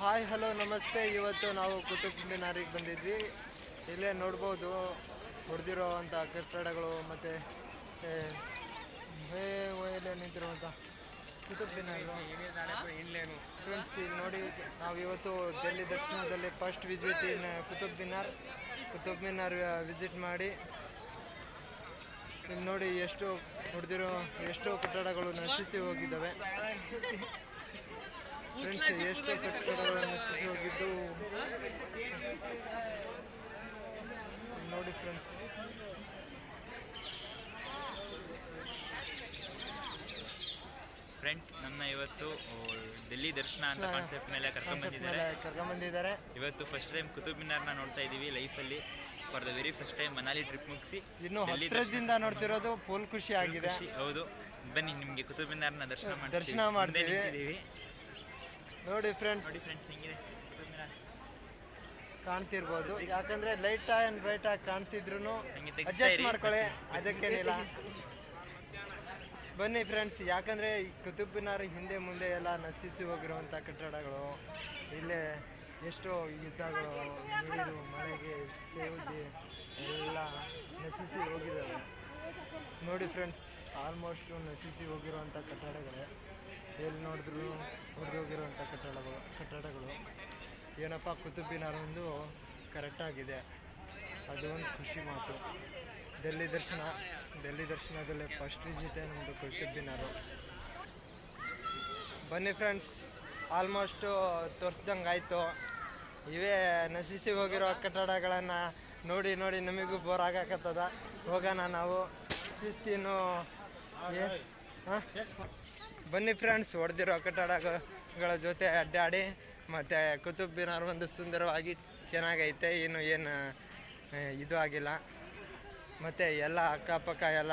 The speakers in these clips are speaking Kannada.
ಹಾಯ್ ಹಲೋ ನಮಸ್ತೆ. ಇವತ್ತು ನಾವು ಕುತುಬ್ ಮಿನಾರಿಗೆ ಬಂದಿದ್ವಿ. ಇಲ್ಲೇ ನೋಡ್ಬೋದು ಹೊಡೆದಿರೋ ಅಂಥ ಕಟ್ಟಡಗಳು ಮತ್ತು ಮೇಲೆ ನಿಂತಿರುವಂಥ ಕುತುಬ್ ಮಿನಾರು. ಫ್ರೆಂಡ್ಸ್, ಇಲ್ಲಿ ನೋಡಿ, ನಾವು ಇವತ್ತು ಡೆಲ್ಲಿ ದರ್ಶನದಲ್ಲಿ first visit in Qutub Minar visit ಮಾಡಿ ಇಲ್ಲಿ ನೋಡಿ ಎಷ್ಟೋ ಕಟ್ಟಡಗಳು ನಶಿಸಿ ಹೋಗಿದ್ದಾವೆ. ಫ್ರೆಂಡ್ಸ್, ಎಷ್ಟೋ ಕಟ್ಟಡಗಳು ನಶಿಸಿ ಹೋಗಿದ್ದು ನೋಡಿ ಫ್ರೆಂಡ್ಸ್. ನನ್ನ ಇವತ್ತು ಡೆಲ್ಲಿ ದರ್ಶನ ಅಂತ ಕಾನ್ಸೆಪ್ಟ್ ಮೇಲೆ ಕರ್ಕೊಂಡ್ಬಂದಿದ್ದಾರೆ. ಇವತ್ತು ಫಸ್ಟ್ ಟೈಮ್ ಕುತುಬ್ ಮಿನಾರ್ನ ನೋಡ್ತಾ ಇದ್ದೀವಿ ಲೈಫಲ್ಲಿ. For the very first time Manali trip ಮುಗಿಸಿ ಇನ್ನು ಹತ್ತಿರದಿಂದ ನೋಡ್ತಿರೋದು ಫುಲ್ ಖುಷಿ ಆಗಿದೆ. ಹೌದು, ಬನ್ನಿ ನಿಮಗೆ ಕುತುಬ್ ಮಿನಾರ್ನ ದರ್ಶನ ಮಾಡ್ತೀವಿ. ನೋಡಿ ಫ್ರೆಂಡ್ಸ್, ಹಿಂಗಿದೆ ಕುತುಬ್ ಮಿನಾರ್ ಕಾಣ್ತಿರ್ಬೋದು. ಯಾಕಂದ್ರೆ ಲೈಟ್ ಆ್ಯಂಡ್ ಬ್ರೈಟ್ ಆಗಿ ಕಾಣ್ತಿದ್ರು ಅಡ್ಜಸ್ಟ್ ಮಾಡ್ಕೊಳ್ಳಿ, ಅದಕ್ಕೇನಿಲ್ಲ. ಬನ್ನಿ ಫ್ರೆಂಡ್ಸ್, ಯಾಕಂದರೆ ಕುತುಬ್ ಮಿನಾರ್ ಹಿಂದೆ ಮುಂದೆ ಎಲ್ಲ ನಶಿಸಿ ಹೋಗಿರುವಂಥ ಕಟ್ಟಡಗಳು. ಇಲ್ಲೇ ಎಷ್ಟೋ ಯುದ್ಧಗಳು, ನೀರು, ಮಳೆಗೆ ಸೇವಿಗೆ ಎಲ್ಲ ನಶಿಸಿ ಹೋಗಿದ್ದಾವೆ. ನೋಡಿ ಫ್ರೆಂಡ್ಸ್, ಆಲ್ಮೋಸ್ಟು ನಶಿಸಿ ಹೋಗಿರುವಂಥ ಕಟ್ಟಡಗಳೇ. ಎಲ್ಲಿ ನೋಡಿದ್ರು ಹೊಡೆದೋಗಿರುವಂಥ ಕಟ್ಟಡಗಳು. ಏನಪ್ಪ, ಕುತುಬ್ ಮಿನಾರ್ ಒಂದು ಕರೆಕ್ಟಾಗಿದೆ, ಅದು ಒಂದು ಖುಷಿ ಮಾತು. ಡೆಲ್ಲಿ ದರ್ಶನದಲ್ಲೇ ಫಸ್ಟ್ ವಿಸಿಟೇ ನಮ್ಮದು ಕುತುಬ್ ಮಿನಾರು. ಬನ್ನಿ ಫ್ರೆಂಡ್ಸ್, ಆಲ್ಮೋಸ್ಟು ತೋರಿಸ್ದಂಗೆ ಆಯಿತು. ಇವೇ ನಶಿಸಿ ಹೋಗಿರೋ ಕಟ್ಟಡಗಳನ್ನು ನೋಡಿ ನಮಗೂ ಬೋರ್ ಆಗಕತ್ತದ. ಹೋಗೋಣ ನಾವು ಶಿಸ್ತಿನ್ನು. ಬನ್ನಿ ಫ್ರೆಂಡ್ಸ್, ಹೊಡೆದಿರೋ ಕಟ್ಟಡಗಳ ಜೊತೆ ಅಡ್ಡಾಡಿ ಮತ್ತು ಕುತುಬ್ ಮಿನಾರ್ ಒಂದು ಸುಂದರವಾಗಿ ಚೆನ್ನಾಗೈತೆ. ಏನು ಇದು ಆಗಿಲ್ಲ. ಮತ್ತು ಎಲ್ಲ ಅಕ್ಕಪಕ್ಕ ಎಲ್ಲ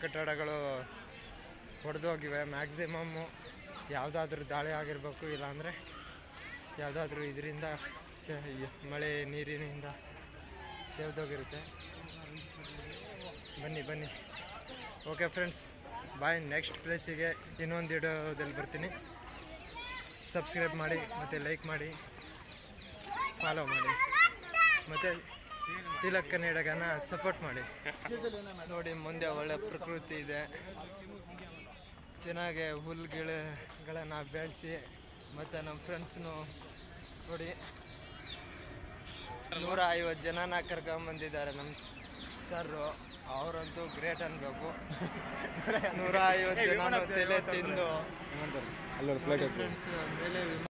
ಕಟ್ಟಡಗಳು ಹೊಡೆದೋಗಿವೆ. ಮ್ಯಾಕ್ಸಿಮಮ್ಮು ಯಾವುದಾದ್ರೂ ದಾಳಿ ಆಗಿರಬೇಕು, ಇಲ್ಲಾಂದರೆ ಯಾವುದಾದ್ರೂ ಇದರಿಂದ ಮಳೆ ನೀರಿನಿಂದ ಸೇವ್ದೋಗಿರುತ್ತೆ. ಬನ್ನಿ. ಓಕೆ ಫ್ರೆಂಡ್ಸ್, ಬಾಯ್. ನೆಕ್ಸ್ಟ್ ಪ್ಲೇಸಿಗೆ ಇನ್ನೊಂದು ವಿಡಿಯೋದಲ್ಲಿ ಬರ್ತೀನಿ. ಸಬ್ಸ್ಕ್ರೈಬ್ ಮಾಡಿ ಮತ್ತು ಲೈಕ್ ಮಾಡಿ, ಫಾಲೋ ಮಾಡಿ ಮತ್ತು ತಿಲಕ್ ಕನ್ನಡಗನ ಸಪೋರ್ಟ್ ಮಾಡಿ. ನೋಡಿ, ಮುಂದೆ ಒಳ್ಳೆ ಪ್ರಕೃತಿ ಇದೆ. ಚೆನ್ನಾಗಿ ಹುಲ್ಲುಗಳನ್ನು ಬೆಳೆಸಿ ಮತ್ತು ನಮ್ಮ ಫ್ರೆಂಡ್ಸ್ನು ನೋಡಿ 150 ಜನನ ಕರ್ಕೊಂಬಂದಿದ್ದಾರೆ ನಮ್ಮ ಸರ್ರು. ಅವರಂತೂ ಗ್ರೇಟ್ ಅನ್ಬೇಕು. 150 ಜನ ತಲೆ ತಿಂದು ಫ್ರೆಂಡ್ಸ್ ಮೇಲೆ